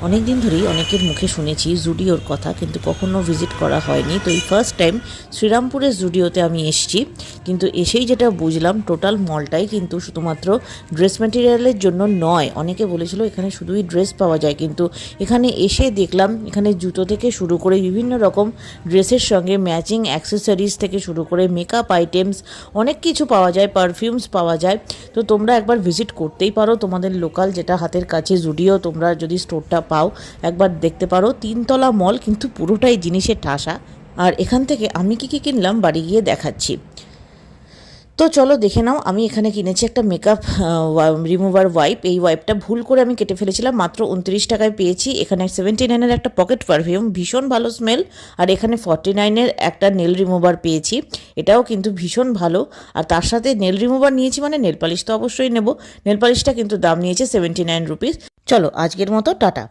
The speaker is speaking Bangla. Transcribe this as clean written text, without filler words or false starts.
অনেক দিন ধরেই অনেকের মুখে শুনেছি জুডিওর কথা, কিন্তু কখনো ভিজিট করা হয়নি। তো এই ফার্স্ট টাইম শ্রীরামপুরের জুডিওতে আমি এসেছি। কিন্তু এসেই যেটা বুঝলাম, টোটাল মলটাই কিন্তু শুধুমাত্র ড্রেস ম্যাটেরিয়ালের জন্য নয়। অনেকে বলেছিল এখানে শুধুই ড্রেস পাওয়া যায়, কিন্তু এখানে এসে দেখলাম এখানে জুতো থেকে শুরু করে বিভিন্ন রকম ড্রেসের সঙ্গে ম্যাচিং অ্যাক্সেসরিজ থেকে শুরু করে মেকআপ আইটেমস অনেক কিছু পাওয়া যায়, পারফিউমস পাওয়া যায়। তো তোমরা একবার ভিজিট করতেই পারো, তোমাদের লোকাল যেটা হাতের কাছে জুডিও, তোমরা যদি স্টোরটা পাও একবার দেখতে পারো। 3 তলা মল, কিন্তু পুরোটাই জিনিসের ঠাসা। আর এখান থেকে আমি কি কিনলাম বাড়ি গিয়ে দেখাচ্ছি। তো চলো দেখে নাও। আমি এখানে কিনেছি একটা মেকআপ রিমুভার ওয়াইপ। এই ওয়াইপটা ভুল করে আমি কেটে ফেলেছিলাম, মাত্র 29 টাকায় পেয়েছি। এখানে 79-এর একটা পকেট পারফিউম, ভীষণ ভালো স্মেল। আর এখানে 49-এর একটা নেল রিমুভার পেয়েছি, এটাও কিন্তু ভীষণ ভালো। আর তার সাথে নেল রিমুভার নিয়েছি মানে নেল পালিশ তো অবশ্যই নেব। নেল পালিশটা কিন্তু দাম নিয়েছে 79 রুপিস। চলো আজকের মতো টাটা।